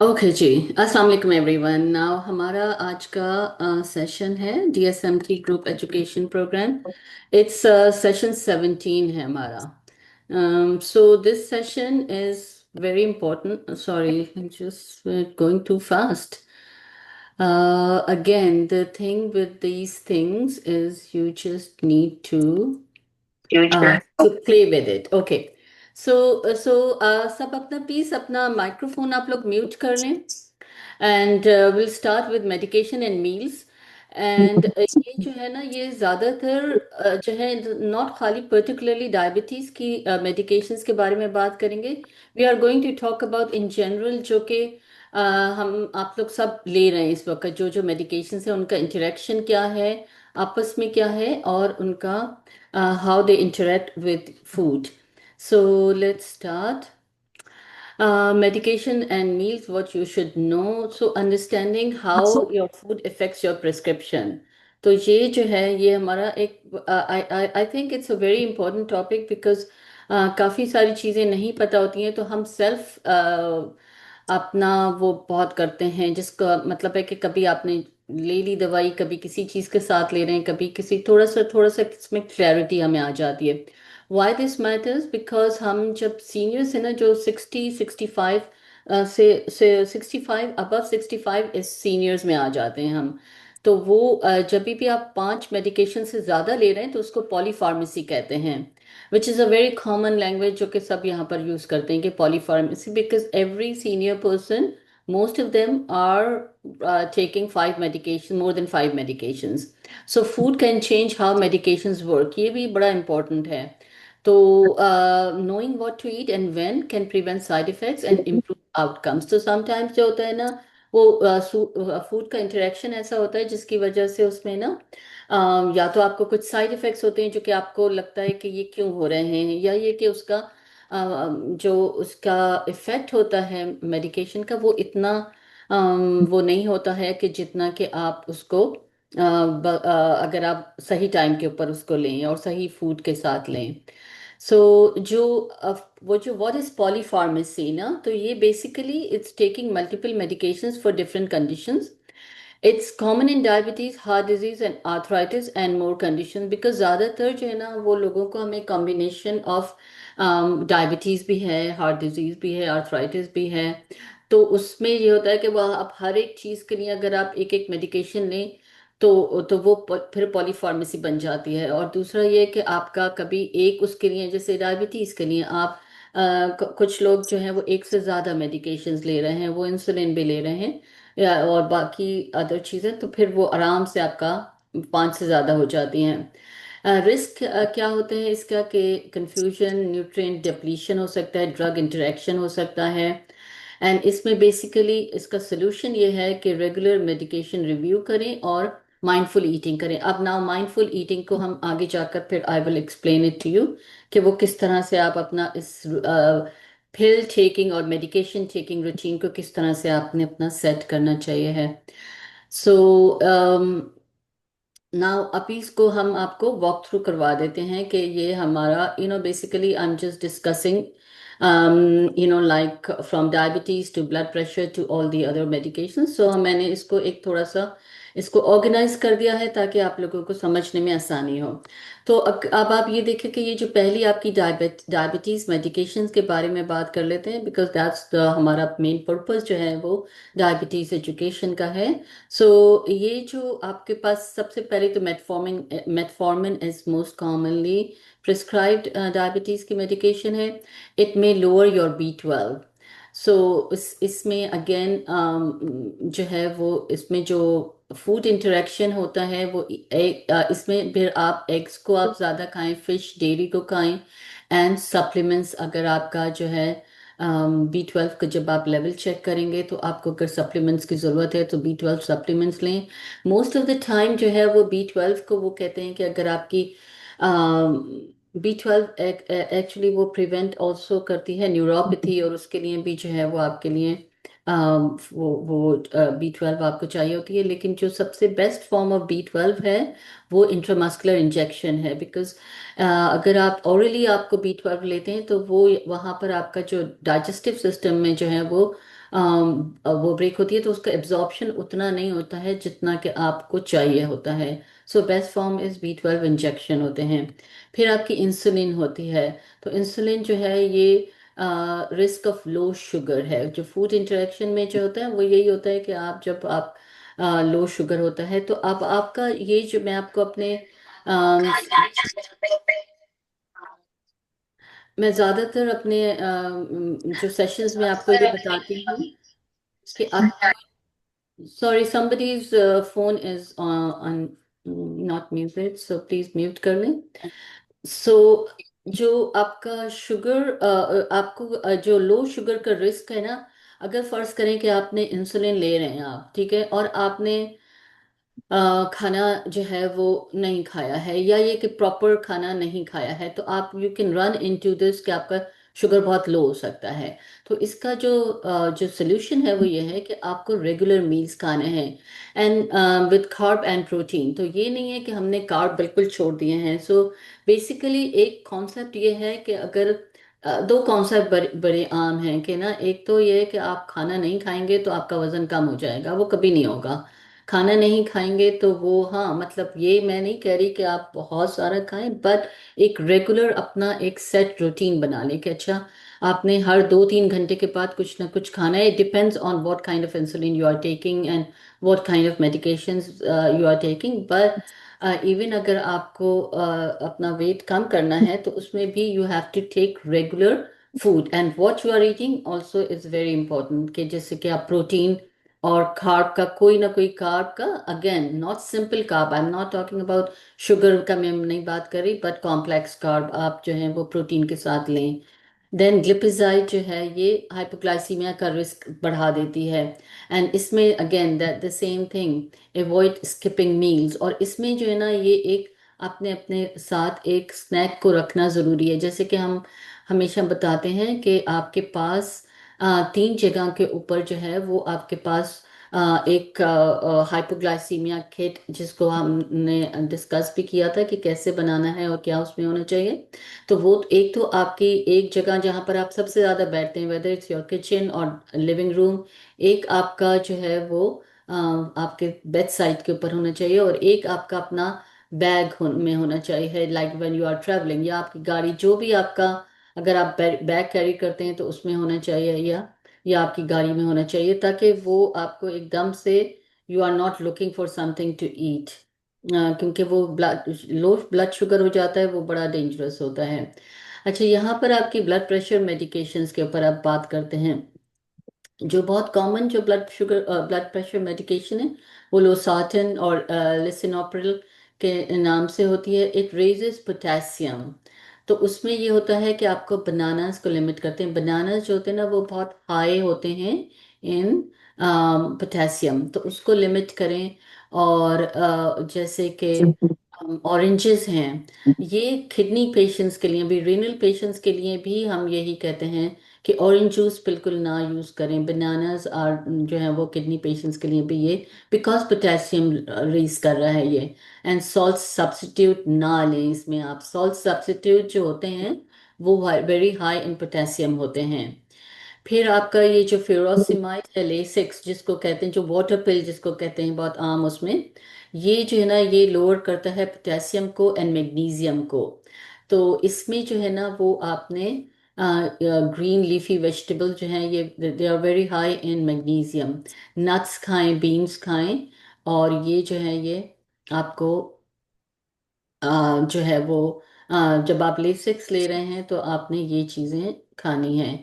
Okay जी। अस्सलाम वालेकुम everyone. Now हमारा आज का सेशन है DSMT group education programme. It's session 17 है हमारा। So this session is very important. Sorry, just going too fast. Again, the thing with these things is you just need to play with it. Okay. सब अपना please अपना microphone आप लोग mute कर लें. And will start with medication and meals. And ये जो है ना, ये ज़्यादातर जो है, नॉट खाली पर्टिकुलरली डायबिटीज़ की मेडिकेशंस के बारे में बात करेंगे. We are going to talk about in general, जो कि हम आप लोग सब ले रहे हैं इस वक्त. जो जो मेडिकेशंस हैं उनका इंटरेक्शन क्या है, आपस में क्या है, और उनका how they interact with food. So let's start. Medication and meals, what you should know. So understanding how your food affects your prescription. तो ये जो है, ये हमारा एक I think it's a very important topic, because काफ़ी सारी चीज़ें नहीं पता होती हैं, तो हम सेल्फ अपना वो बहुत करते हैं, जिसका मतलब है कि कभी आपने ले ली दवाई, कभी किसी चीज़ के साथ ले रहे हैं, कभी किसी, थोड़ा सा इसमें क्लैरिटी हमें आ जाती है. वाई दिस मैटर्स, बिकॉज हम जब सीनियर्स है ना, जो 60 65 से 65 अबव 65 इस सीनियर्स में आ जाते हैं हम. तो वो जब भी आप 5 मेडिकेशन से ज़्यादा ले रहे हैं तो उसको पॉलीफार्मेसी कहते हैं. Which is a very common language जो कि सब यहाँ पर यूज़ करते हैं कि polypharmacy, because every senior person, most of them are taking 5 medication, more than 5 medications. So food can change how medications work. ये भी बड़ा important है. तो knowing what to eat and when can prevent side effects and improve outcomes. तो sometimes जो होता है ना, वो फूड का इंटरेक्शन ऐसा होता है जिसकी वजह से उसमें ना या तो आपको कुछ साइड इफेक्ट्स होते हैं जो कि आपको लगता है कि ये क्यों हो रहे हैं, या ये कि उसका जो उसका इफेक्ट होता है मेडिकेशन का, वो इतना वो नहीं होता है कि जितना कि आप उसको अगर आप सही टाइम के ऊपर उसको लें और सही फूड के साथ लें. सो जो वो जो व्हाट इज पॉलीफार्मेसी ना, तो ये basically it's taking multiple medications for different conditions. It's common in diabetes, heart disease and arthritis and more condition, because ज़्यादातर जो है ना, वो लोगों को हमें कॉम्बिनेशन ऑफ डायबिटीज़ भी है, हार्ट डिजीज भी है, आर्थराइटिस भी है. तो उसमें ये होता है कि वह आप हर एक चीज़ के लिए अगर आप एक एक मेडिकेशन लें, तो वो फिर पॉलीफार्मेसी बन जाती है. और दूसरा ये कि आपका कभी एक उसके लिए, जैसे डायबिटीज़ के लिए आप कुछ लोग जो हैं वो एक से ज़्यादा मेडिकेशंस ले रहे हैं, वो इंसुलिन भी ले रहे हैं, और बाकी अदर चीज़ें, तो फिर वो आराम से आपका 5 से ज़्यादा हो जाती हैं. रिस्क क्या होते हैं इसका, कि कंफ्यूजन, न्यूट्रिएंट डिप्लीशन हो सकता है, ड्रग इंटरेक्शन हो सकता है. एंड इसमें बेसिकली इसका सोल्यूशन ये है कि रेगुलर मेडिकेशन रिव्यू करें और माइंडफुल ईटिंग करें. अब नाउ माइंडफुल ईटिंग को हम आगे जाकर फिर I will explain it to you कि वो किस तरह से आप अपना इस पिल टेकिंग और मेडिकेशन टेकिंग रूटीन को किस तरह से आपने अपना सेट करना चाहिए है. सो नाउ अभी इसको हम आपको वॉक थ्रू करवा देते हैं कि ये हमारा, basically I am just discussing, like from diabetes to blood pressure to all the other medications. So मैंने इसको एक थोड़ा सा इसको ऑर्गेनाइज कर दिया है ताकि आप लोगों को समझने में आसानी हो. तो अब आप ये देखें कि ये जो पहली आपकी डायबिटीज मेडिकेशंस के बारे में बात कर लेते हैं, बिकॉज दैट्स हमारा मेन पर्पस जो है वो डायबिटीज एजुकेशन का है. सो ये जो आपके पास सबसे पहले तो metformin, metformin is most commonly prescribed diabetes की मेडिकेशन है. It may lower your B12. सो इसमें अगेन जो है वो, इसमें जो फूड इंटरेक्शन होता है वो इसमें फिर आप एग्स को आप ज़्यादा खाएं, फिश, डेयरी को खाएं, एंड सप्लीमेंट्स. अगर आपका जो है B12 का जब आप लेवल चेक करेंगे तो आपको अगर सप्लीमेंट्स की ज़रूरत है तो B12 सप्लीमेंट्स लें. मोस्ट ऑफ द टाइम जो है वो B12 को वो कहते हैं कि अगर आपकी B12 एक्चुअली वो प्रिवेंट ऑल्सो करती है न्यूरोपैथी, और उसके लिए भी जो है वो आपके लिए वो B12 आपको चाहिए होती है. लेकिन जो सबसे बेस्ट फॉर्म ऑफ B12 है वो इंट्रामस्कुलर इंजेक्शन है, बिकॉज अगर आप ऑरली आपको B12 लेते हैं तो वो वहाँ पर आपका जो डाइजेस्टिव सिस्टम में जो है वो वो ब्रेक होती है तो उसका एब्जॉर्प्शन उतना नहीं होता है जितना कि आपको चाहिए होता है। So best form is B12 injection होते हैं। फिर आपकी इंसुलिन होती है। तो इंसुलिन जो है ये रिस्क ऑफ लो शुगर है। जो फूड इंटरेक्शन में जो होता है वो यही होता है कि आप जब आप लो शुगर होता है तो अब आपका ये जो मैं आपको अपने अम, मैं ज़्यादातर अपने जो सेशंस में आपको ये बताती हूँ कि आप, sorry somebody's phone is on not muted, so please mute कर लें। सो जो आपका शुगर आपको जो लो शुगर का रिस्क है ना, अगर फर्ज करें कि आपने इंसुलिन ले रहे हैं आप, ठीक है, और आपने खाना जो है वो नहीं खाया है, या ये कि प्रॉपर खाना नहीं खाया है, तो आप you can run into this कि आपका शुगर बहुत लो हो सकता है। तो इसका जो सोल्यूशन है वो ये है कि आपको रेगुलर मील्स खाने हैं and with carb and protein. तो ये नहीं है कि हमने कार्ब बिल्कुल छोड़ दिए हैं। सो बेसिकली एक कॉन्सेप्ट ये है कि अगर दो कॉन्सेप्ट बड़े आम हैं कि ना, एक तो ये है कि आप खाना नहीं खाएंगे तो आपका वजन कम हो जाएगा, वो कभी नहीं होगा। खाना नहीं खाएंगे तो वो, हाँ मतलब ये मैं नहीं कह रही कि आप बहुत सारा खाएं, बट एक रेगुलर अपना एक सेट रूटीन बना लें कि अच्छा आपने हर 2-3 घंटे के बाद कुछ ना कुछ खाना है। It depends on what kind of insulin you are taking and what kind of medications you are taking. But even अगर आपको अपना वेट कम करना है तो उसमें भी you have to take regular food, and what you are eating also is very important, कि जैसे कि आप प्रोटीन और कार्ब का कोई ना कोई कार्ब का, again not simple carb, I am not talking about sugar का, मैं नहीं बात कर रही, बट कॉम्प्लेक्स कार्ब आप जो है वो प्रोटीन के साथ लें। देन ग्लिपिजाइड जो है ये हाइपोग्लाइसीमिया का रिस्क बढ़ा देती है। एंड इसमें again that the same thing, avoid skipping meals. और इसमें जो है ना ये एक अपने अपने साथ एक स्नैक को रखना ज़रूरी है। जैसे कि हम हमेशा बताते हैं कि आपके पास 3 जगह के ऊपर जो है वो आपके पास एक हाइपोग्लाइसीमिया किट, जिसको हमने डिस्कस भी किया था कि कैसे बनाना है और क्या उसमें होना चाहिए। तो वो एक तो आपकी एक जगह जहाँ पर आप सबसे ज़्यादा बैठते हैं, वेदर इट्स योर किचन और लिविंग रूम, एक आपका जो है वो आपके बेड साइड के ऊपर होना चाहिए, और एक आपका अपना बैग में होना चाहिए, like when you are travelling, या आपकी गाड़ी जो भी आपका, अगर आप बैग कैरी करते हैं तो उसमें होना चाहिए, या आपकी गाड़ी में होना चाहिए, ताकि वो आपको एकदम से you are not looking for something to eat, क्योंकि वो लो ब्लड शुगर हो जाता है, वो बड़ा डेंजरस होता है। अच्छा, यहाँ पर आपकी ब्लड प्रेशर मेडिकेशंस के ऊपर आप बात करते हैं। जो बहुत कॉमन जो ब्लड प्रेशर मेडिकेशन है वो लोसार्टन और लिसिनोप्रिल के नाम से होती है। It raises potassium. तो उसमें ये होता है कि आपको बनानास को लिमिट करते हैं। बनानास जो होते हैं ना वो बहुत हाई होते हैं इन पोटेशियम, तो उसको लिमिट करें। और जैसे कि ऑरेंजेस हैं, ये किडनी पेशेंट्स के लिए भी, रीनल पेशेंट्स के लिए भी हम यही कहते हैं कि ऑरेंज जूस बिल्कुल ना यूज़ करें। बनानास और जो है वो किडनी पेशेंट्स के लिए भी ये, बिकॉज पोटेशियम रिलीज कर रहा है ये। एंड सॉल्ट सब्स्टिट्यूट ना लें इसमें। आप सॉल्ट सब्स्टिट्यूट जो होते हैं वो वेरी हाई इन पोटेशियम होते हैं। फिर आपका ये जो फ्यूरोसिमाइड है, लेसिक्स जिसको कहते हैं, जो वाटर पिल जिसको कहते हैं बहुत आम, उसमें ये जो है ना ये लोअर करता है पोटेशियम को एंड मैग्नीशियम को। तो इसमें जो है ना वो आपने ग्रीन लीफी वेजिटेबल जो हैं ये, they are very high in magnesium. Nuts खाएं, बीन्स खाएं। और ये जो है ये आपको जो है वो जब आप लेसिक्स ले रहे हैं तो आपने ये चीज़ें खानी है।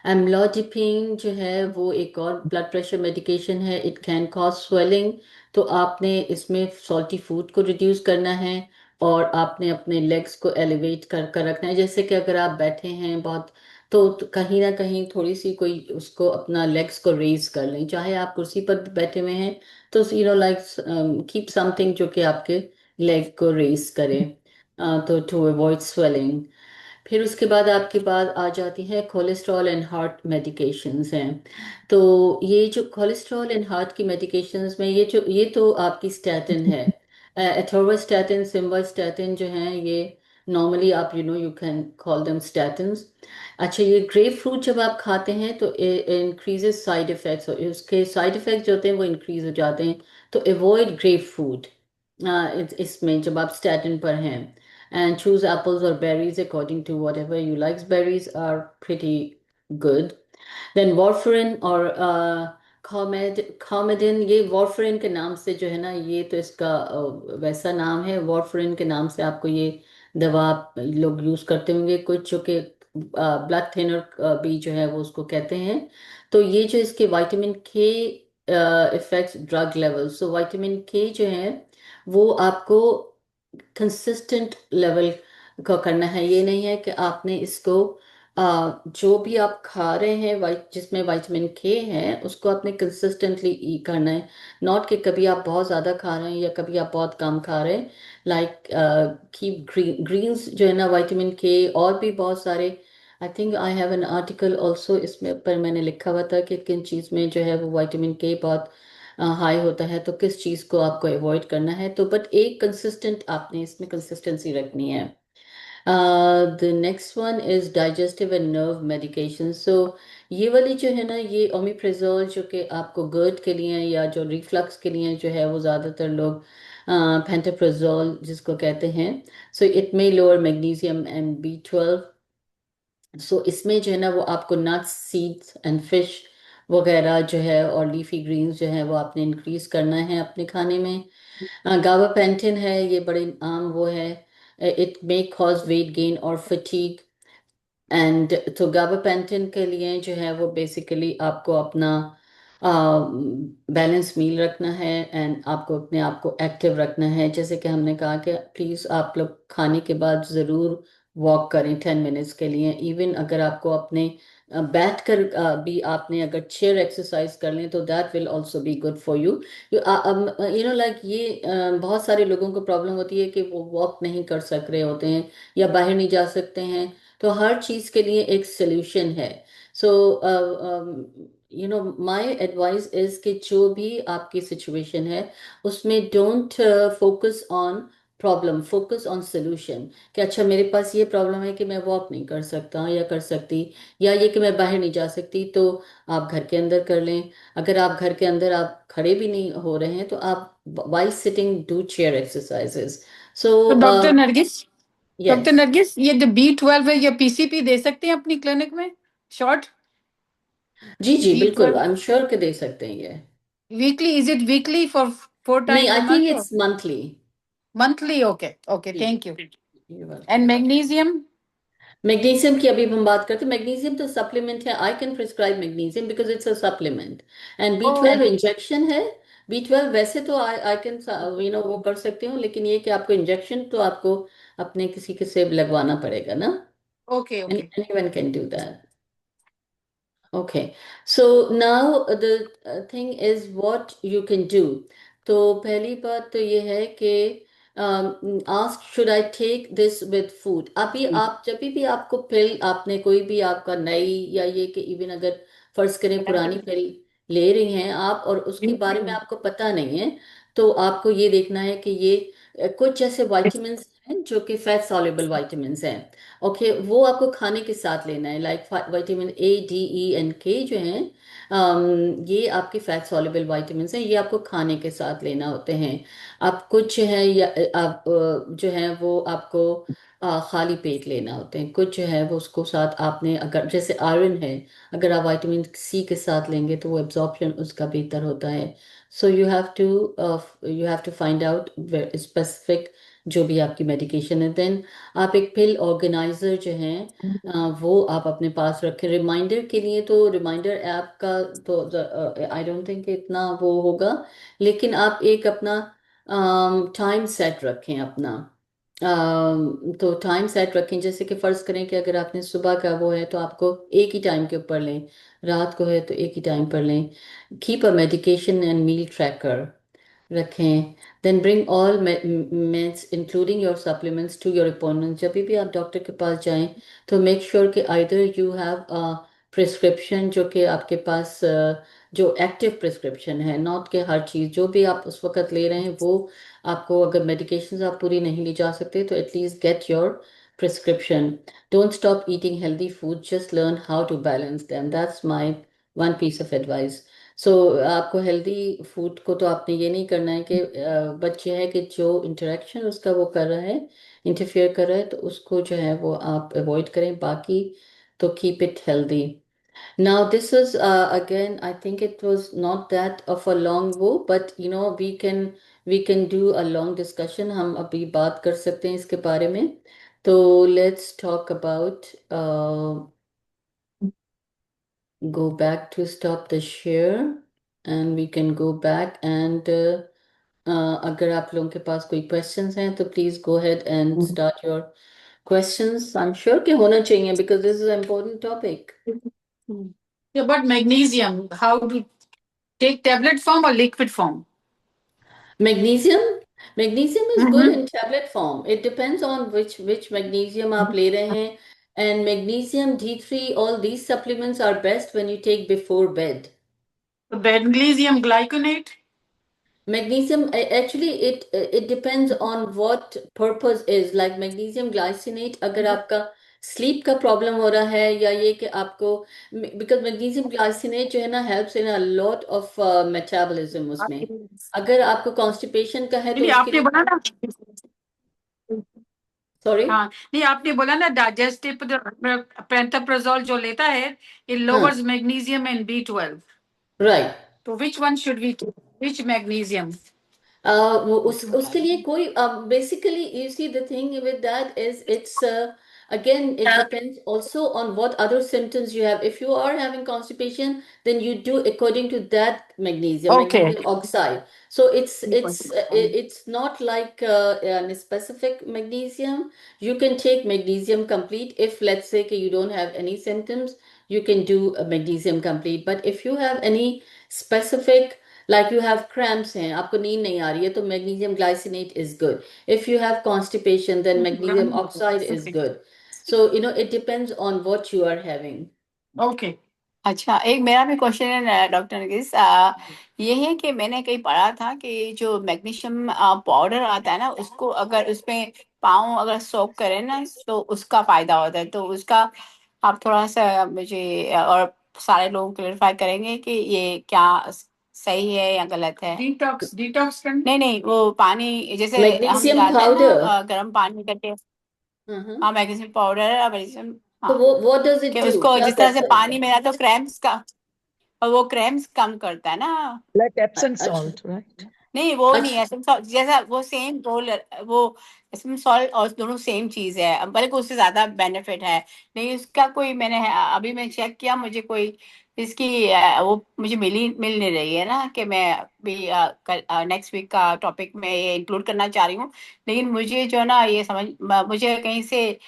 एम्लोडिपिन जो है वो एक और ब्लड प्रेशर मेडिकेशन है। It can cause swelling. तो आपने इसमें सॉल्टी फूड को रिड्यूस करना है, और आपने अपने लेग्स को एलिवेट कर कर रखना है। जैसे कि अगर आप बैठे हैं बहुत, तो कहीं ना कहीं थोड़ी सी कोई उसको अपना लेग्स को रेज कर लें, चाहे आप कुर्सी पर बैठे हुए हैं तो लाइक कीप समथिंग जो कि आपके लेग को रेस करें, तो टू अवॉइड स्वेलिंग। फिर उसके बाद आपके पास आ जाती है कोलेस्ट्रॉल एंड हार्ट मेडिकेशंस हैं। तो ये जो कोलेस्ट्रॉल एंड हार्ट की मेडिकेशंस में ये तो आपकी स्टैटिन है। एथोर्वास्टैटिन, सिम्वास्टैटिन जो है ये नॉर्मली आप you can call them statins. अच्छा, ये ग्रेप फ्रूट जब आप खाते हैं तो इंक्रीजेस साइड इफेक्ट्स, उसके साइड इफेक्ट्स जो होते हैं वो इंक्रीज हो जाते हैं। तो अवॉइड ग्रेप फ्रूट इसमें जब आप स्टैटिन पर हैं। एंड चूज एप्पल्स और berries according to whatever you like, berries are pretty good. Then warfarin और कॉमेडिन, ये वॉरफरिन के नाम से जो है ना, ये तो इसका वैसा नाम है, वॉरफरिन के नाम से आपको ये दवा आप लोग यूज करते होंगे कुछ, जो कि ब्लड थिनर भी जो है वो उसको कहते हैं। तो ये जो इसके विटामिन के effects drug level, so vitamin के जो है वो आपको कंसिस्टेंट लेवल का करना है। ये नहीं है कि आपने इसको जो भी आप खा रहे हैं वाइट जिसमें विटामिन के है उसको आपने कंसिस्टेंटली करना है। नॉट कि कभी आप बहुत ज़्यादा खा रहे हैं या कभी आप बहुत कम खा रहे हैं। लाइक कीप ग्रीन्स जो है ना, विटामिन के और भी बहुत सारे। I think I have an article also, इसमें पर मैंने लिखा हुआ था कि किन चीज़ में जो है वो विटामिन के बहुत हाई होता है, तो किस चीज़ को आपको अवॉइड करना है। तो बट एक कंसिस्टेंट आपने इसमें कंसिस्टेंसी रखनी है। The next one is digestive and nerve medication. So ये वाली जो है ना, ये ओमिप्रेजोल जो कि आपको गर्ड के लिए या जो रिफ्लक्स के लिए जो है वो ज़्यादातर लोग पेंटाप्रोजोल जिसको कहते हैं। So it may lower magnesium and B12। सो इसमें जो है ना वो आपको नट्स सीड्स एंड फिश वगैरह जो है और लीफी ग्रीन्स जो है वो आपने इंक्रीज करना है अपने खाने में। गाबापेंटिन है, ये बड़े आम वो है, it may cause weight gain और फटीग। एंड तो गाबापेंटिन के लिए जो है वो बेसिकली आपको अपना बैलेंस मील रखना है एंड आपको अपने आप को एक्टिव रखना है। जैसे कि हमने कहा कि प्लीज़ आप लोग खाने के बाद ज़रूर वॉक करें 10 मिनट्स के लिए। इवन अगर आपको अपने बैठ कर भी आपने अगर चेयर एक्सरसाइज कर लें तो that will also be good for you. Like ये बहुत सारे लोगों को प्रॉब्लम होती है कि वो वॉक नहीं कर सक रहे होते हैं या बाहर नहीं जा सकते हैं। तो हर चीज के लिए एक सोल्यूशन है। सो माय एडवाइस इज कि जो भी आपकी सिचुएशन है उसमें don't focus on problem, focus on solution. कि अच्छा मेरे पास ये प्रॉब्लम है कि मैं वॉक नहीं कर सकता या कर सकती, या ये कि मैं बाहर नहीं जा सकती, तो आप घर के अंदर कर लें। अगर आप घर के अंदर आप खड़े भी नहीं हो रहे हैं तो आप while sitting do chair exercises. So तो डॉक्टर यस। नरगिस, ये जो B12 है, ये PCP दे सकते हैं अपनी क्लिनिक में? शॉर्ट जी जी बिल्कुल, B12 आई एम श्योर के दे सकते हैं ये। Weekly, is it weekly for four नहीं, times a I think month और it's monthly. Monthly? Okay okay, जी thank you. you're and welcome। Magnesium? Magnesium की अभी हम बात करते हैं, मैग्नीशियम तो सप्लीमेंट है। I can prescribe magnesium because it's a supplement. And B12 injection है। B12 वैसे तो आई आई कैन वो कर सकती हूँ, लेकिन ये कि आपको इंजेक्शन तो आपको अपने किसी के से लगवाना पड़ेगा ना। Okay and okay. Anyone can do that. Okay, so now the thing is what you can do. तो पहली बात तो ये है कि ask should I take this with food. अभी आप जब भी आपको पिल आपने कोई भी आपका नई या ये कि इवन अगर फर्ज करें पुरानी पिल ले रही हैं आप और उसके बारे में आपको पता नहीं है, तो आपको ये देखना है कि ये कुछ जैसे वाइटामिन हैं जो कि फैट सॉल्युबल वाइटामिन हैं। ओके, वो आपको खाने के साथ लेना है। Like vitamin A, D, E and K जो हैं, ये आपके फैट सॉल्युबल वाइटामिन हैं, ये आपको खाने के साथ लेना होते हैं। आप कुछ है या आप जो है वो आपको खाली पेट लेना होते हैं। कुछ जो है वो उसको साथ आपने, अगर जैसे आयरन है, अगर आप विटामिन C के साथ लेंगे तो वो एब्जॉर्प्शन उसका बेहतर होता है। So you have to find out specific जो भी आपकी मेडिकेशन है। देन आप एक पिल ऑर्गेनाइजर जो है वो आप अपने पास रखें रिमाइंडर के लिए। तो रिमाइंडर ऐप का तो आई डोंट थिंक इतना वो होगा, लेकिन आप एक अपना टाइम सेट रखें अपना। तो टाइम सेट रखें, जैसे कि फर्ज करें कि अगर आपने सुबह का वो है तो आपको एक ही टाइम के ऊपर लें, रात को है तो एक ही टाइम पर लें। Keep a medication and meal tracker रखें। Then bring all meds including your supplements to your appointment. जब भी आप डॉक्टर के पास जाएं तो मेक श्योर कि either you have a prescription जो कि आपके पास जो एक्टिव प्रिस्क्रिप्शन है, नॉट के हर चीज़ जो भी आप उस वक्त ले रहे हैं वो आपको, अगर मेडिकेशंस आप पूरी नहीं ले जा सकते तो at least get your prescription. Don't stop eating healthy food, just learn how to balance them. That's my one piece of advice. So आपको हेल्दी फूड को तो आपने ये नहीं करना है कि बच्चे है कि जो इंटरेक्शन उसका वो कर रहा है, इंटरफेयर कर रहा है, तो उसको जो है वो आप अवॉइड करें. बाकी तो keep it healthy. Now this is again, I think it was not that of a long go, but we can do a long discussion. हम अभी बात कर सकते हैं इसके बारे में. तो let's talk about go back to stop the share, and we can go back and अगर आप लोगों के पास कोई questions हैं तो please go ahead and start your questions. I'm sure कि होना चाहिए because this is an important topic. Yeah, but magnesium, how to take tablet form or liquid form? Magnesium, magnesium is good Mm-hmm. in tablet form. It depends on which magnesium आप ले रहे हैं. And magnesium D3, all these supplements are best when you take before bed. The magnesium glycinate. Magnesium, actually, it depends on what purpose is. Like magnesium glycinate, अगर आपका sleep का problem हो रहा है, या ये कि आपको, because magnesium glycinate जो है ना helps in a lot of metabolism उसमें. अगर आपको constipation का है तो नहीं उसके आपने लिए, बोला ना, sorry. हाँ नहीं आपने बोला ना डाइजेस्टिव पेंटाप्रोजोल जो लेता है, it हाँ, lowers magnesium and B12. right. So which one should we take? Which magnesium? वो उसके लिए कोई, basically you see the thing with that is it's again it depends also on what other symptoms you have. If you are having constipation, then you do according to that magnesium, Okay. magnesium oxide. So it's not like a specific magnesium. You can take magnesium complete if, let's say you don't have any symptoms, you can do a magnesium complete. But if you have any specific, like you have cramps हैं, आपको नींद नहीं आ रही है, तो magnesium glycinate is good. If you have constipation, then magnesium oxide is good. So it depends on what you are having. Okay. अच्छा, एक मेरा भी क्वेश्चन है डॉक्टर नरगिस, ये है कि मैंने कहीं पढ़ा था कि जो मैग्नीशियम पाउडर आता है ना, उसको अगर उसमें पाँव अगर सोक करें ना तो उसका फायदा होता है. तो उसका आप थोड़ा सा मुझे और सारे लोग क्लेरिफाई करेंगे कि ये क्या सही है या गलत है. डिटॉक्स डिटॉक्स नहीं नहीं, वो पानी जैसे हम Magnesium लगाते हैं ना, powder. गर्म पानी करके. Uh-huh. हाँ, मैग्नीशियम पाउडर और मैग्नीशियम, तो हाँ, वो what does it कि do? उसको क्या जिस तरह से करता है वो? पानी में, या तो क्रैम्प्स का, और वो क्रैम्प्स कम करता है ना. Like Epsom अच्छा, salt, right? नहीं वो नहीं अच्छा, है, एसएम सॉल्ट जैसा वो सेम रोल, वो एसएम सॉल्ट और दोनों सेम चीज है, बल्कि उससे ज्यादा बेनिफिट है. नहीं उसका कोई, मैंने अभी मैं चेक किया, मुझे कोई इसकी वो मुझे मिल नहीं रही है ना, कि मैं भी नेक्स्ट वीक का टॉपिक में ये इंक्लूड करना चाह रही हूँ. लेकिन मुझे जो है ना ये मुझे कहीं से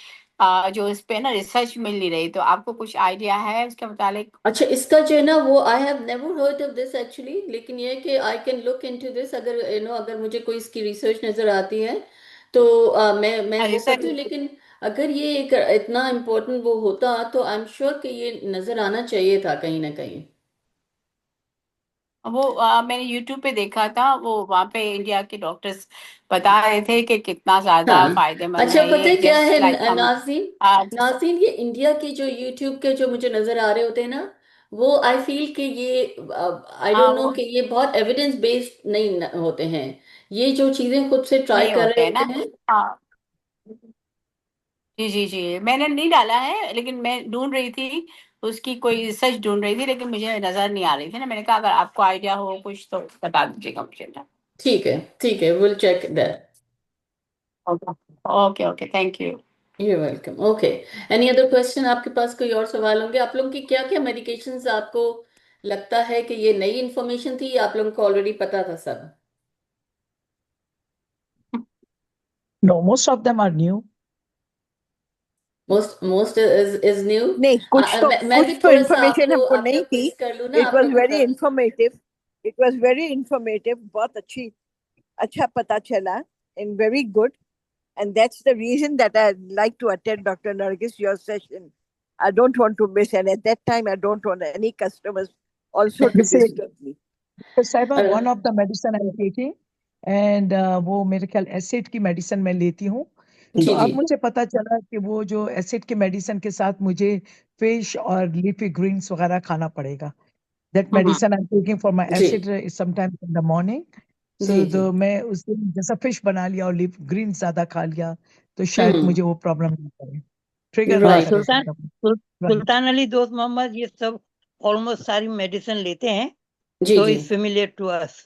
जो इस पे ना रिसर्च मिल नहीं रही. तो आपको कुछ आइडिया है उसके मुतालिक? अच्छा, इसका जो है ना वो I have never heard of this actually, लेकिन ये है कि I can look into this. अगर अगर मुझे कोई इसकी रिसर्च नजर आती है तो मैं वो रिसर्च करती हूँ. लेकिन अगर ये एक इतना इम्पोर्टेंट वो होता तो आई एम श्योर कि ये नजर आना चाहिए था कहीं ना कहीं. वो मैंने यूट्यूब पे देखा था, वो वहाँ पे इंडिया के डॉक्टर्स बता रहे थे कि कितना ज्यादा हाँ, फायदेमंद अच्छा, है पता ये, है क्या जस्ट है लाइक हम. नाज़रीन, आ, नाज़रीन, ये इंडिया के जो यूट्यूब के जो मुझे नजर आ रहे होते हैं ना, वो आई फील कि ये, आई डोंट हाँ नो, वो कि ये बहुत एविडेंस बेस्ड नहीं होते हैं. ये जो चीजें खुद से ट्राई नहीं कर होते रहे हैं ना. होते हैं. हाँ जी जी जी, मैंने नहीं डाला है, लेकिन मैं ढूंढ रही थी, उसकी कोई रिसर्च ढूंढ रही थी, लेकिन मुझे नजर नहीं आ रही थी ना. मैंने कहा अगर आपको आइडिया हो कुछ तो बता दीजिएगा मुझे ना. ठीक है, ठीक है, will check that. Okay okay okay, thank you. You welcome. Okay, any other question? आपके पास कोई और सवाल होंगे? आप लोगों की क्या क्या मेडिकेशंस आपको लगता है कि ये नई इंफॉर्मेशन थी या आप लोगों को ऑलरेडी पता था सब? No, most of them are new. Most is new. नहीं, कुछ तो मैं भी कुछ तो थोड़ा सा इन्फॉर्मेशन हमको आपको नहीं थी. क्विज कर लूँ ना, इट आप वाज लोग वेरी बता. Informative. It was very informative, बहुत अच्छा पता चला, and very good. And that's the reason that I like to attend, Dr. Nargis, your session. I don't want to miss, and at that time, I don't want any customers also to जैसे disturb me. साहिबा Uh, one of the medicine I taking and वो मेरे ख्याल acid की medicine मैं लेती हूँ। तो जी अब जी मुझे पता चला कि वो जो एसिड की मेडिसिन के साथ मुझे फिश और लीफी ग्रीन्स वगैरह खाना पड़ेगा। That hmm medicine I am taking for my जी acid sometimes in the morning. जी सो जी मैं उस दिन जैसा फिश बना लिया और लीफ ग्रीन ज्यादा खा लिया तो शायद मुझे वो प्रॉब्लम नहीं करे, ट्रिगर ना राइट करे सुल्तान प्रॉब्लम। राइट। सुल्तान अली दोस्त मोहम्मद ये सब ऑलमोस्ट सारी मेडिसिन लेते हैं, जी so जी it's familiar to us.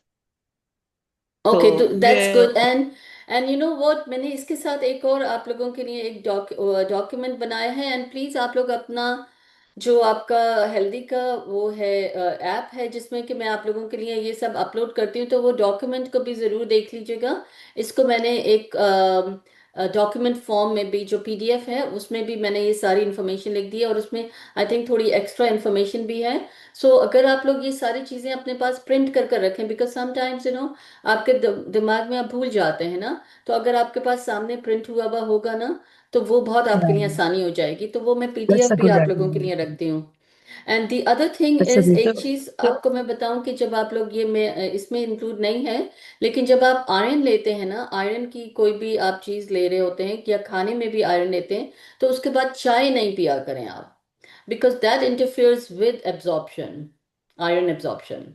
Okay तो तो दैट्स ये good and you know what मैंने इसके साथ एक और आप लोगों के लिए एक डॉक्यूमेंट बनाया है एंड प्लीज आप लोग अपना जो आपका हेल्दी का वो है ऐप है जिसमें कि मैं आप लोगों के लिए ये सब अपलोड करती हूँ तो वो डॉक्यूमेंट को भी ज़रूर देख लीजिएगा। इसको मैंने एक डॉक्यूमेंट फॉर्म में भी जो पीडीएफ है उसमें भी मैंने ये सारी इन्फॉर्मेशन लिख दी है और उसमें आई थिंक थोड़ी एक्स्ट्रा इन्फॉर्मेशन भी है। सो अगर आप लोग ये सारी चीज़ें अपने पास प्रिंट कर रखें बिकॉज समटाइम्स यू नो आपके दिमाग में आप भूल जाते हैं ना, तो अगर आपके पास सामने प्रिंट हुआ हुआ होगा ना तो वो बहुत आपके लिए आसानी हो जाएगी। तो वो मैं दैट्स पीडीएफ अ भी गुड आप लोगों के लिए आइडिया। रखती हूँ। And the other thing that's a is good. एक तो चीज तो आपको मैं बताऊं कि जब आप लोग ये मैं इसमें इंक्लूड नहीं है लेकिन जब आप आयरन लेते हैं ना, आयरन की कोई भी आप चीज ले रहे होते हैं या खाने में भी आयरन लेते हैं तो उसके बाद चाय नहीं पिया करें आप because that interferes with absorption, iron absorption.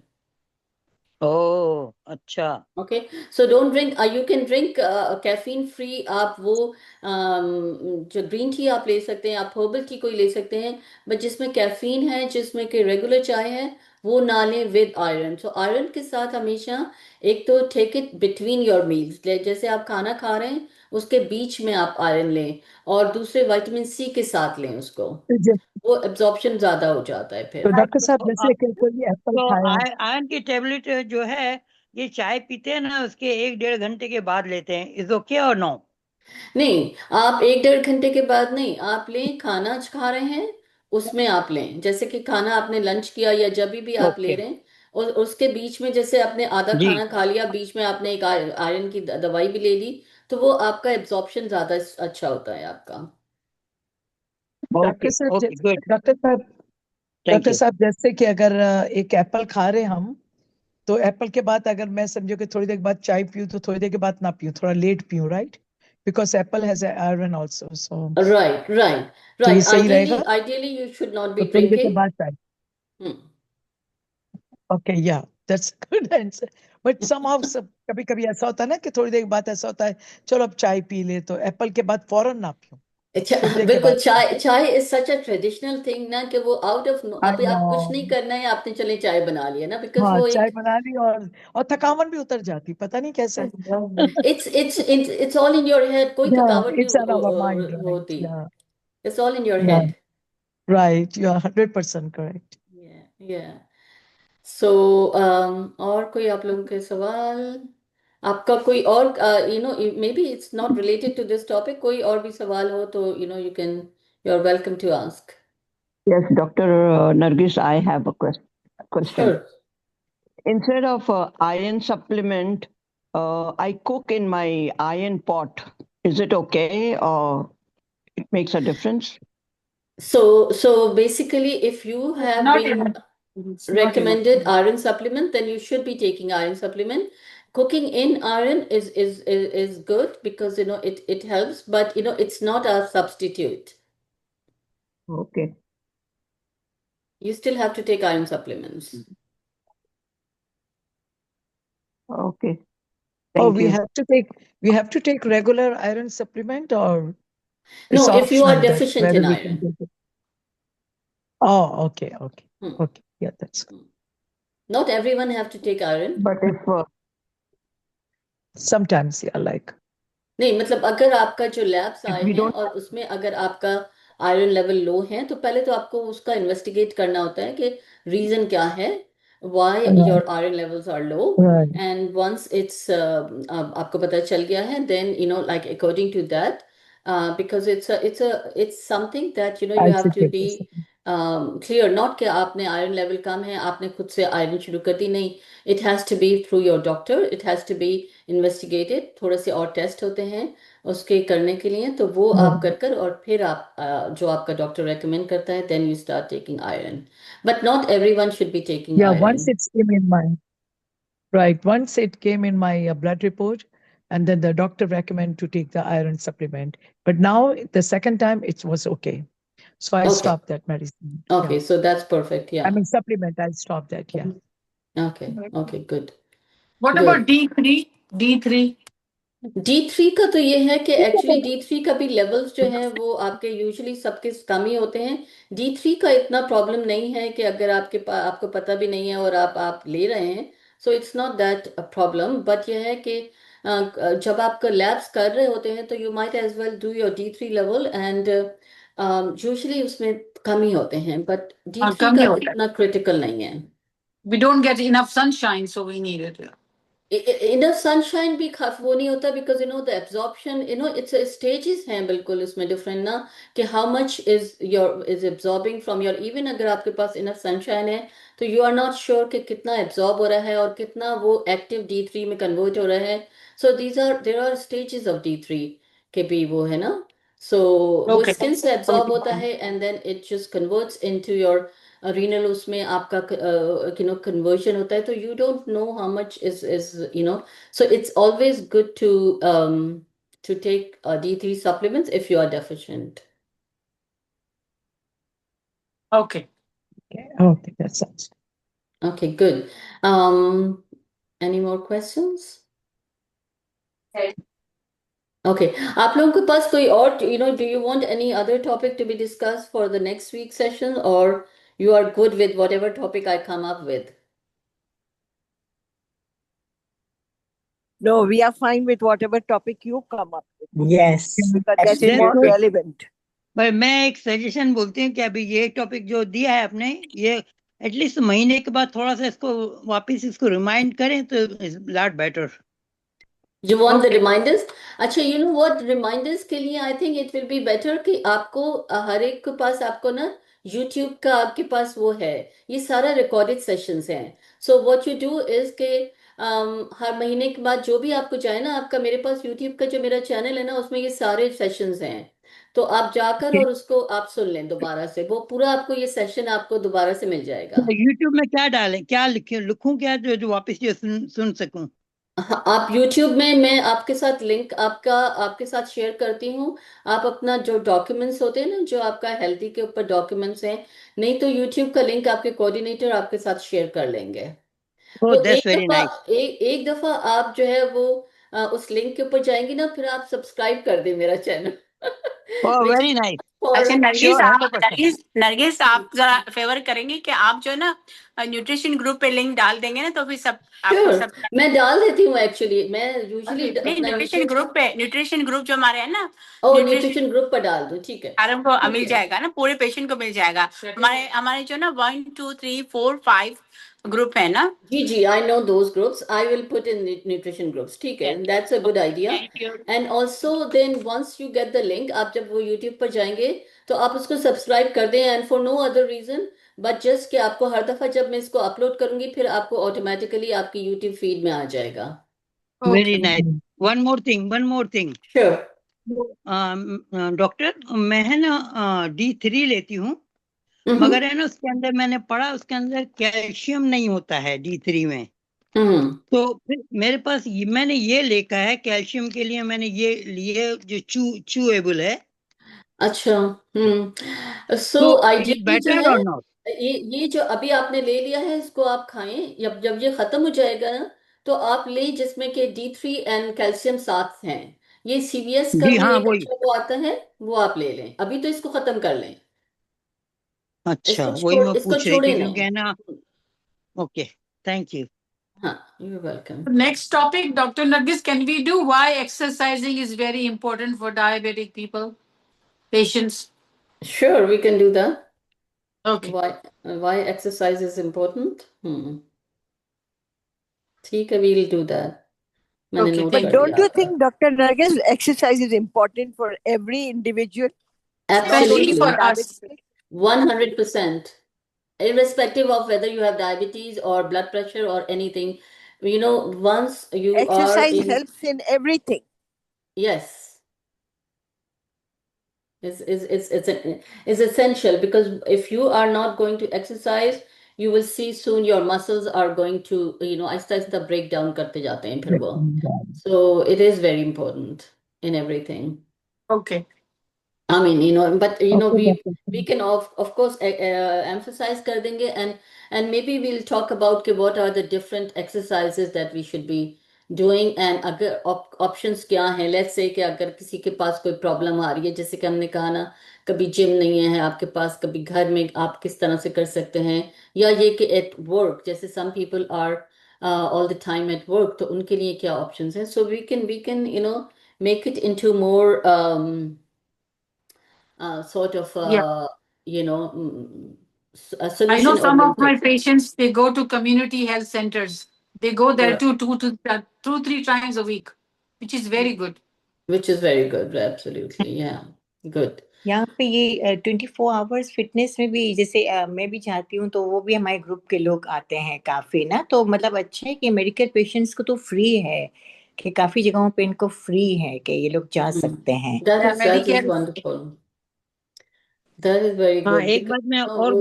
ओ अच्छा, okay so don't drink, you can drink caffeine free आप वो जो ग्रीन टी आप ले सकते हैं, आप हर्बल टी कोई ले सकते हैं बट जिसमें कैफीन है जिसमें कि रेगुलर चाय है वो ना लें विद आयरन। सो आयरन के साथ हमेशा एक तो take it between your meals, जैसे आप खाना खा रहे हैं उसके बीच में आप आयरन लें और दूसरे विटामिन सी के साथ लें उसको, वो एब्जॉर्प्शन ज्यादा हो जाता है तो फिर। डॉक्टर साहब तो जैसे कि कोई एप्पल तो खाया। आयरन की टेबलेट जो है ये चाय पीते हैं ना उसके 1-1.5 घंटे के बाद लेते हैं, इज ओके और नो? नहीं आप 1-1.5 घंटे के बाद नहीं, आप लें खाना खा रहे हैं उसमें आप लें, जैसे कि खाना आपने लंच किया या जब भी आप ले ओके रहे हैं और उसके बीच में जैसे आपने आधा जी, खाना खा लिया बीच में आपने एक आयरन की दवाई भी ले ली तो वो आपका एब्जॉर्प्शन ज्यादा अच्छा होता है आपका। ओके डॉक्टर साहब ओके जैसे गुड, डॉक्टर साहब थैंक डॉक्टर यू। साहब जैसे कि अगर एक एप्पल खा रहे हम तो एप्पल के बाद अगर मैं समझो कि थोड़ी देर बाद चाय पीऊँ तो थोड़ी देर के बाद ना पीऊँ, थोड़ा लेट पीऊँ, right? Because apple has iron also, so right right तो ये राइट सही आइडियली रहेगा आइडियली यू शुड नॉट तो बी थोड़ी देर के ड्रिंकिंग। बाद चाय। ओके या that's good answer. But somehow सब कभी कभी ऐसा होता है ना कि थोड़ी देर बाद ऐसा होता है चलो अब चाय पी ले, तो एप्पल के बाद फौरन ना पीऊँ, थोड़ी देर के बिल्कुल, बाद पीऊँ। चाय चाय is such a traditional thing ना कि वो आउट ऑफ आई अभी नो। आप कुछ नहीं करना है आपने चले चाय बना लिया ना बिकॉज हाँ वो चाय एक बना ली और थकावन भी उतर जाती, पता नहीं कैसे। It's all in your head, कोई Yeah, थकावट नहीं it's on our mind, right? होती, Yeah, it's all in your yeah, head. right. You are 100% correct. या सो और कोई आप लोगों के सवाल, आपका कोई और you know maybe it's not related to this topic, कोई और भी सवाल हो तो you know you are welcome to ask. Yes, Dr. Nargis, I have a question. Sure. Instead of iron supplement, I cook in my iron pot. Is it okay or it makes a difference? So basically, if you have Not been enough. It's not enough. recommended iron supplement, then you should be taking iron supplement. Cooking in iron is good because you know it helps, but you know it's not a substitute. Okay. You still have to take iron supplements. Okay. Oh, Thank you. we have to take regular iron supplement, or it's No, if you are optional that deficient whether in we can iron. take it. Oh, okay, okay, Hmm. okay. Yeah, that's good. Not everyone have to take iron. But if Sometimes, yeah, like नहीं मतलब अगर आपका जो labs if आए we हैं don't और उसमें अगर आपका आयरन लेवल लो है तो पहले तो आपको उसका इन्वेस्टिगेट करना होता है कि रीजन क्या है, why right, your iron levels are low. right. And once it's आपको पता चल गया है then you know like according to that because it's something that you know I you have should to take be this. Clear, not कि आपने iron level कम है आपने खुद से आयरन शुरू कर दी, नहीं, it has to be through your doctor, it has to be investigated, थोड़े से और टेस्ट होते हैं उसके करने के लिए, तो वो आप कर और फिर आप जो आपका डॉक्टर रेकमेंड करता है, then you start taking iron, but not everyone should be taking Yeah, iron. once it came in my right, once it came in my blood report, and then the doctor recommended to take the iron supplement. But now the second time it was okay, so I Okay. stopped that medicine. Okay, Yeah. so that's perfect. I Yeah. mean supplement. I stopped that. Yeah. Okay. Okay. Good. What Good. about D3? D3? D3 का तो ये है कि actually D3 का भी levels जो हैं वो आपके यूजुअली सबके कम ही होते हैं. D3 का इतना प्रॉब्लम नहीं है कि अगर आपको पता भी नहीं है और आप ले रहे हैं, so it's not that problem, but ये है कि जब आप लैब्स कर रहे होते हैं तो you might as well do your D3 level, and usually उसमें कम ही होते हैं, बट D3 कम ही का होता है. इतना क्रिटिकल नहीं है. We don't get enough sunshine, so we need it. Enough sunshine भी वो नहीं होता, because the absorption it's stages हैं बिल्कुल उसमें डिफरेंट ना, कि how much is absorbing from your, even अगर आपके पास इनफ सनशाइन है तो यू आर नॉट श्योर कि कितना एब्जॉर्ब हो रहा है और कितना वो एक्टिव D3 में कन्वर्ट हो रहा है. So there are stages of D3 के भी वो है ना, सो वो Okay. स्किन से एब्जॉर्ब होता है and then it just converts into your renal, उसमें आपका कन्वर्जन होता है, तो you don't know how much is so it's always good to take D3 supplements if you are deficient. Okay. Okay, that sounds. Okay, good. Any more questions? Okay, आप लोगों के पास कोई और, do you want any other topic to be discussed for the next week session, or you are good with whatever topic I come up with? No, we are fine with whatever topic you come up with, Yes. because that's Excellent. more Good. relevant. पर मैं एक suggestion बोलती हूँ कि अभी ये topic जो दिया है आपने, ये एटलीस्ट महीने के बाद थोड़ा सा इसको वापस इसको रिमाइंड करें तो lot better. You want the Okay. reminders? अच्छा, you know what, reminders के लिए I think it will be better कि आपको हर एक के पास आपको ना YouTube का आपके पास वो है, ये सारा रिकॉर्डेड सेशंस हैं. So what you do is कि हर महीने के बाद जो भी आपको जाए ना, आपका मेरे पास YouTube का जो मेरा चैनल है ना, उसमें ये सारे सेशंस हैं, तो आप जाकर और उसको आप सुन लें दोबारा से, वो पूरा आपको ये सेशन आपको दोबारा से मिल जाएगा. यूट्यूब में क्या डालें, क्या लिखूं क्या जो वापस ये सुन सकूं? हाँ, आप YouTube में, मैं आपके साथ लिंक आपके साथ शेयर करती हूँ. आप अपना जो डॉक्यूमेंट्स होते हैं ना, जो आपका हेल्दी के ऊपर डॉक्यूमेंट्स हैं, नहीं तो YouTube का लिंक आपके कोऑर्डिनेटर आपके साथ शेयर कर लेंगे. ओह, वो दैट्स वेरी नाइस. एक दफा आप जो है वो उस लिंक के ऊपर जाएंगे ना, फिर आप सब्सक्राइब कर दें मेरा चैनल. ओह, वेरी नाइस. अच्छा Sure, 100%. नरगिस आप जरा फेवर करेंगे कि आप जो है ना न्यूट्रिशन ग्रुप पे लिंक डाल देंगे ना, तो फिर सब आपको Sure, सब मैं डाल देती हूँ. एक्चुअली मैं यूजुअली नहीं, अपना न्यूट्रिशन ग्रुप जो हमारे है ना, न्यूट्रिशन ग्रुप पर डाल दूँ. ठीक है, आराम को ठीक मिल है. जाएगा ना, पूरे पेशेंट को मिल जाएगा. हमारे जो ना 1 2 3 4 5 ग्रुप है ना. जी, I know those groups. I will put in nutrition groups. ठीक है, that's a good idea. Thank you. And also then once you get the link, आप जब वो YouTube पर जाएंगे तो आप उसको सब्सक्राइब कर दें, and for no other reason but just कि आपको हर दफा जब मैं इसको अपलोड करूंगी, फिर आपको ऑटोमेटिकली आपकी YouTube फीड में आ जाएगा. Very nice. One more thing. Sure. Doctor, मैं है ना D3 लेती हूँ, मगर है ना उसके अंदर मैंने पढ़ा उसके अंदर कैल्शियम नहीं होता है D3 में. तो फिर मेरे पास मैंने ये लेखा है कैल्शियम के लिए, मैंने ये लिए जो चूएबल है. अच्छा. सो तो आइडियली जो बेटर है, और नॉट? ये जो अभी आपने ले लिया है, इसको आप खाएं. जब ये खत्म हो जाएगा ना, तो आप लें जिसमें कि D3 एंड कैल्शियम साथ हैं. ये CVS का जी भी हाँ, एक वही. अच्छा वो आता है, वो आप ले लें. अभी तो इसको खत्म कर लें, अच्छा, वही मैं इसको पूछ रही छोड़े थी क्योंकि नहीं. है ना. Okay, thank you. हाँ, you're welcome. Next topic, Dr. Nargis, can we do why exercising is very important for diabetic patients? Sure, we can do that. Okay. Why exercise is important? ठीक है, we'll do that. मैंने Okay, note thank कर But don't लिया you आपका. think, Dr. Nargis, exercise is important for every individual, not only Absolutely. for for us. diabetic? 100%. Irrespective of whether you have diabetes or blood pressure or anything, once you are Exercise in, helps in everything. yes, it's essential, because if you are not going to exercise, you will see soon your muscles are going to, Aahista Aahista break down करते जाते हैं फिर वो. So it is very important in everything. Okay. I mean, but Okay, we can of course emphasize कर देंगे, and maybe we'll talk about कि what are the different exercises that we should be doing, and अगर options क्या हैं. Let's say कि अगर किसी के पास कोई प्रॉब्लम आ रही है, जैसे कि हमने कहा ना, कभी जिम नहीं है आपके पास, कभी घर में आप किस तरह से कर सकते हैं, या ये कि at work, जैसे some people are all the time at work, तो उनके लिए क्या options हैं. So we can make it into more sort of Yeah. you know a I know solution some of my oriented. patients, they go to community health centers. They go there Yeah. two, 3 times a week, which is very good. Which is very good, absolutely. Yeah, good. यहाँ पे ये 24 hours fitness में भी, जैसे मैं भी चाहती हूँ, तो वो भी हमारे ग्रुप के लोग आते हैं काफी ना. तो मतलब अच्छा है कि मेडिकल पेशेंट्स को तो फ्री है, कि काफी जगहों पे इनको फ्री है कि ये लोग जा सकते हैं. That Yeah, is that is Medicare. wonderful. That is very हाँ, good एक बात because मैं no, और वो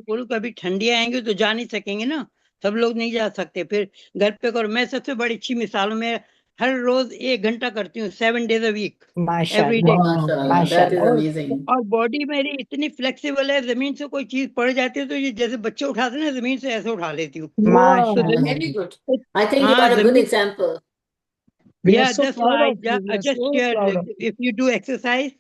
बोलूं, कभी ठंडी आएंगी तो जा नहीं सकेंगे ना, सब लोग नहीं जा सकते, फिर घर पे करो. मैं सबसे बड़ी अच्छी मिसाल हूं, मैं हर रोज 1 घंटा करती हूँ, 7 days a week, every day. माशाल्लाह, that is माशाल्लाह. amazing. और बॉडी मेरी इतनी फ्लेक्सिबल है, जमीन से कोई चीज पड़ जाती है तो ये जैसे बच्चे उठाते हैं ना, जमीन से ऐसे उठा लेती हूँ. तो माशाल्लाह. Very good. I think you हाँ, are a good जमीन. example. We are Yeah, so that's proud why of you. We I are just so shared, proud like, of you. if you do exercise,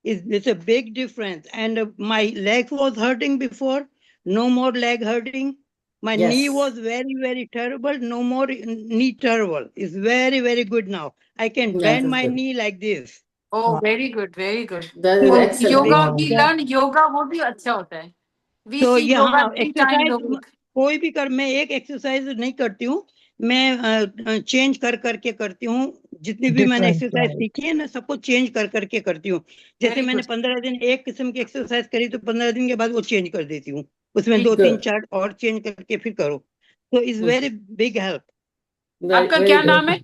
it's a big difference. And my leg was hurting before, no more leg hurting. My knee Yes. was very, very terrible, no more knee terrible. It's very, very good now. I can That bend is my good. knee like this. Oh, very good, very good. That is So, excellent. Yoga, Wow. we learn yoga, वो भी अच्छा होता है. We तो see yoga यहाँ 3 times a exercise week. कोई भी कर, मैं एक एक्सरसाइज नहीं करती हूँ, मैं चेंज कर करके करती हूँ. जितनी भी मैंने Different, एक्सरसाइज right. सीखी है ना, सबको चेंज कर करके करती हूँ. जैसे Very मैंने good. 15 दिन एक किस्म की एक्सरसाइज करी, तो 15 दिन के बाद वो चेंज कर देती हूँ, उसमें ठीक. 2 3 Good. 4 और चेंज करके फिर करो. तो is very big help. Very, आपका very क्या good. नाम है?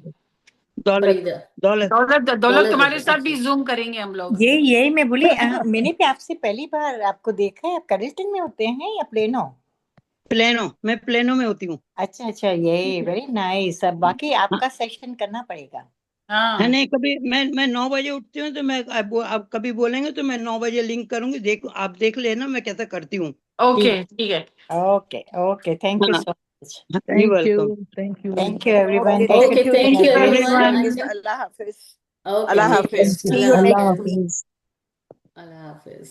दौलत. फरीदा. दौलत. दौलत. दौलत दौलत तुम्हारे है, साथ भी अच्छा. जूम करेंगे हम लोग. यही मैं बोली, मैंने भी आपसे पहली बार आपको देखा है. आप कैरेस्टन में होते हैं या प्लेनो? प्लेनो, मैं प्लेनो में होती हूँ. अच्छा, यही वेरी नाइस. अब बाकी आपका सेशन करना पड़ेगा. है हाँ. नहीं, कभी मैं 9 बजे उठती हूँ, तो मैं आप कभी बोलेंगे तो मैं 9 बजे लिंक करूंगी, आप देख लेना मैं कैसा करती हूँ. Okay, ठीक है. Okay. Thank you हाँ, so much. You Thank welcome. you. Thank you. Thank you, everyone. Okay, Thank Okay, you. thank you Thank everyone. you. And Allah Hafiz. okay, Allah take care. Hafiz. See Thank you you. Allah Allah next Hafiz. week. Hafiz. Allah Hafiz.